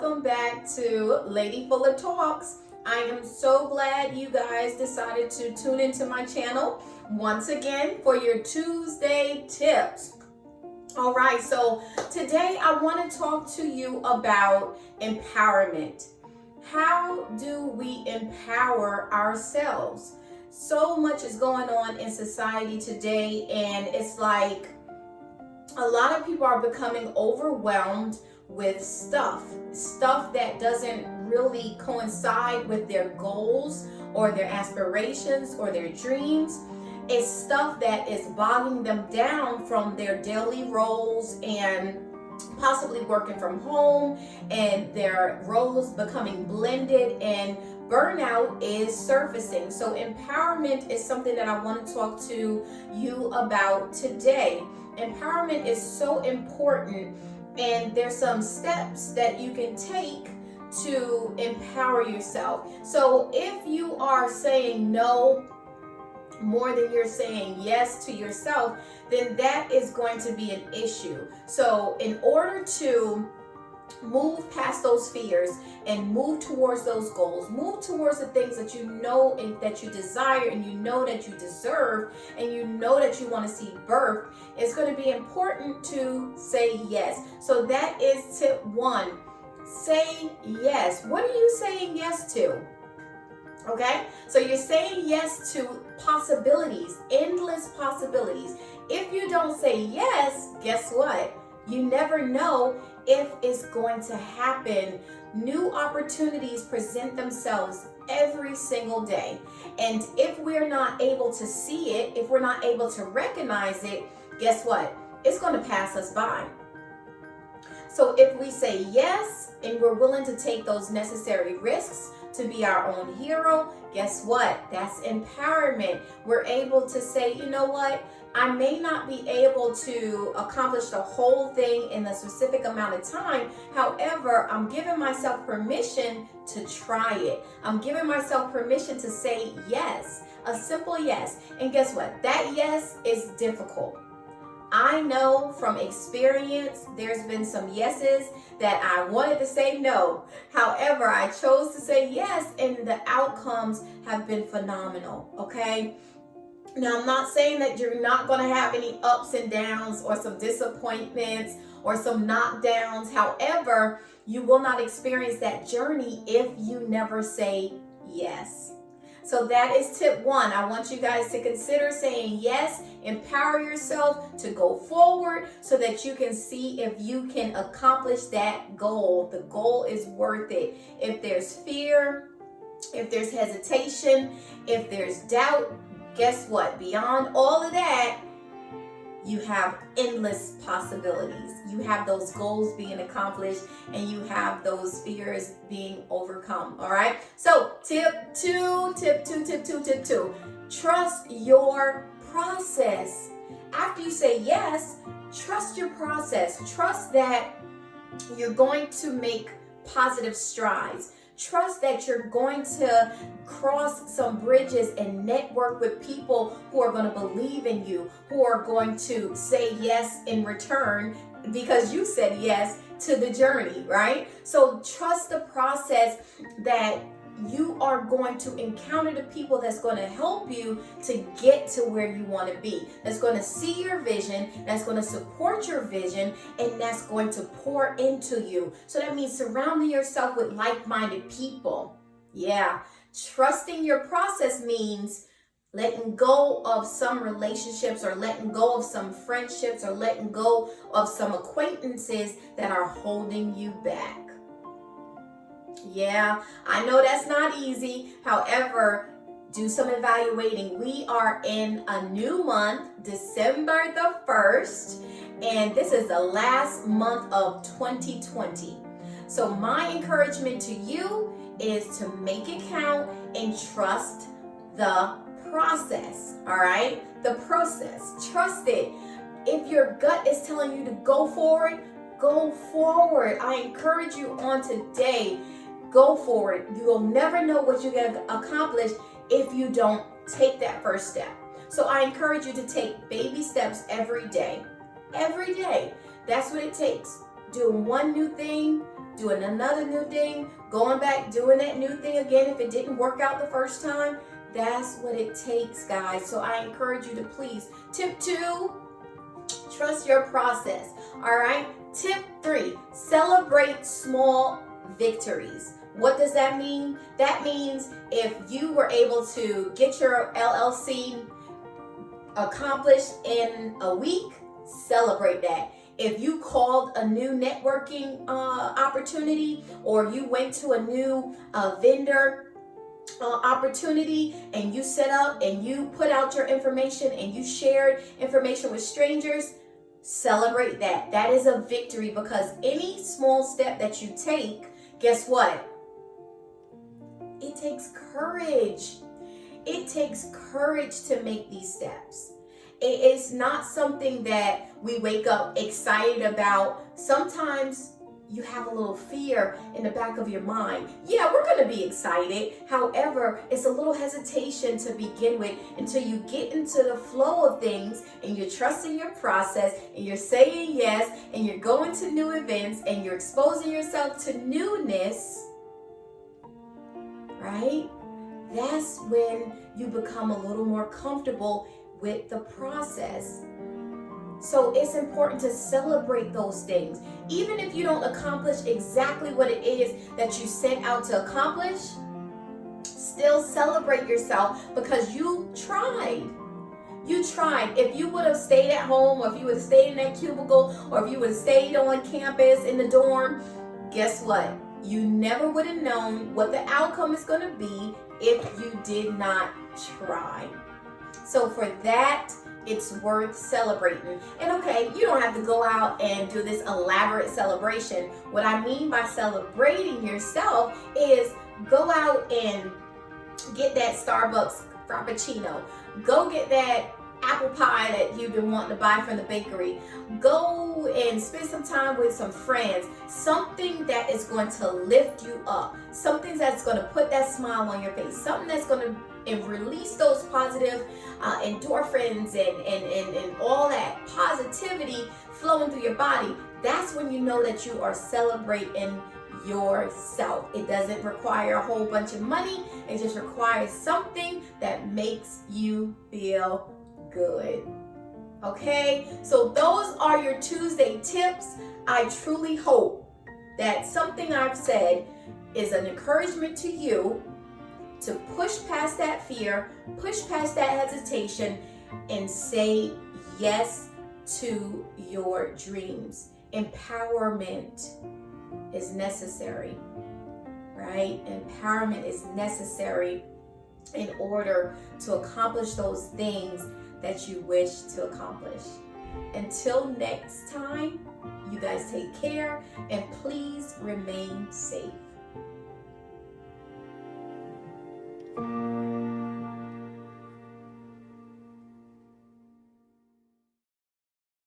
welcome back to Lady Full of Talks. I am so glad you guys decided to tune into my channel once again for your Tuesday tips. All right, so today I want to talk to you about empowerment. How do we empower ourselves? So much is going on in society today, and it's like a lot of people are becoming overwhelmed with stuff that doesn't really coincide with their goals or their aspirations or their dreams. It's stuff that is bogging them down from their daily roles and possibly working from home, and their roles becoming blended, and burnout is surfacing. So empowerment is something that I want to talk to you about today. Empowerment is so important, and there's some steps that you can take to empower yourself. So if you are saying no more than you're saying yes to yourself, then that is going to be an issue. So in order to move past those fears and move towards those goals, move towards the things that you know and that you desire, and you know that you deserve, and you know that you want to see birth, it's going to be important to say yes. So that is tip one. Say yes. What are you saying yes to? Okay, so you're saying yes to possibilities, endless possibilities. If you don't say yes, guess what? You never know if it's going to happen. New opportunities present themselves every single day. And if we're not able to see it, if we're not able to recognize it, guess what? It's going to pass us by. So if we say yes and we're willing to take those necessary risks to be our own hero, guess what? That's empowerment. We're able to say, you know what? I may not be able to accomplish the whole thing in a specific amount of time. However, I'm giving myself permission to try it. I'm giving myself permission to say yes, a simple yes. And guess what? That yes is difficult. I know from experience, there's been some yeses that I wanted to say no. However, I chose to say yes, and the outcomes have been phenomenal, okay? Now, I'm not saying that you're not going to have any ups and downs or some disappointments or some knockdowns. However, you will not experience that journey if you never say yes. So that is tip one. I want you guys to consider saying yes, empower yourself to go forward so that you can see if you can accomplish that goal. The goal is worth it. If there's fear, if there's hesitation, if there's doubt, guess what? Beyond all of that, you have endless possibilities. You have those goals being accomplished, and you have those fears being overcome. All right. So tip two. Trust your process. After you say yes, trust your process. Trust that you're going to make positive strides. Trust that you're going to cross some bridges and network with people who are going to believe in you, who are going to say yes in return because you said yes to the journey, right? So trust the process that you are going to encounter the people that's going to help you to get to where you want to be, that's going to see your vision, that's going to support your vision, and that's going to pour into you. So that means surrounding yourself with like-minded people. Yeah. Trusting your process means letting go of some relationships, or letting go of some friendships, or letting go of some acquaintances that are holding you back. Yeah, I know that's not easy. However, do some evaluating. We are in a new month, December the 1st, and this is the last month of 2020. So my encouragement to you is to make it count and trust the process, all right? The process, trust it. If your gut is telling you to go forward, go forward. I encourage you on today. Go for it. You will never know what you're going to accomplish if you don't take that first step. So I encourage you to take baby steps every day. Every day. That's what it takes. doing one new thing, doing another new thing, going back, doing that new thing again if it didn't work out the first time. That's what it takes, guys. So I encourage you to please. Tip 2, trust your process. All right. Tip 3, celebrate small victories. What does that mean? That means if you were able to get your LLC accomplished in a week, celebrate that. If you called a new networking opportunity, or you went to a new vendor opportunity and you set up and you put out your information and you shared information with strangers, celebrate that. That is a victory, because any small step that you take, guess what? It takes courage. It takes courage to make these steps. It's not something that we wake up excited about. Sometimes you have a little fear in the back of your mind. Yeah, we're going to be excited. However, it's a little hesitation to begin with until you get into the flow of things and you're trusting your process and you're saying yes and you're going to new events and you're exposing yourself to newness, right? That's when you become a little more comfortable with the process. So it's important to celebrate those things. Even if you don't accomplish exactly what it is that you set out to accomplish, still celebrate yourself, because you tried. You tried. If you would have stayed at home, or if you would have stayed in that cubicle, or if you would have stayed on campus in the dorm, guess what? You never would have known what the outcome is going to be if you did not try. So for that, it's worth celebrating. And okay, you don't have to go out and do this elaborate celebration. What I mean by celebrating yourself is go out and get that Starbucks Frappuccino. Go get that apple pie that you've been wanting to buy from the bakery. Go and spend some time with some friends. Something that is going to lift you up. Something that's going to put that smile on your face. Something that's going to release those positive endorphins and all that positivity flowing through your body. That's when you know that you are celebrating yourself. It doesn't require a whole bunch of money. It just requires something that makes you feel good. Okay, so those are your Tuesday tips. I truly hope that something I've said is an encouragement to you to push past that fear, push past that hesitation, and say yes to your dreams. Empowerment is necessary, right? Empowerment is necessary in order to accomplish those things that you wish to accomplish. Until next time, you guys take care and please remain safe.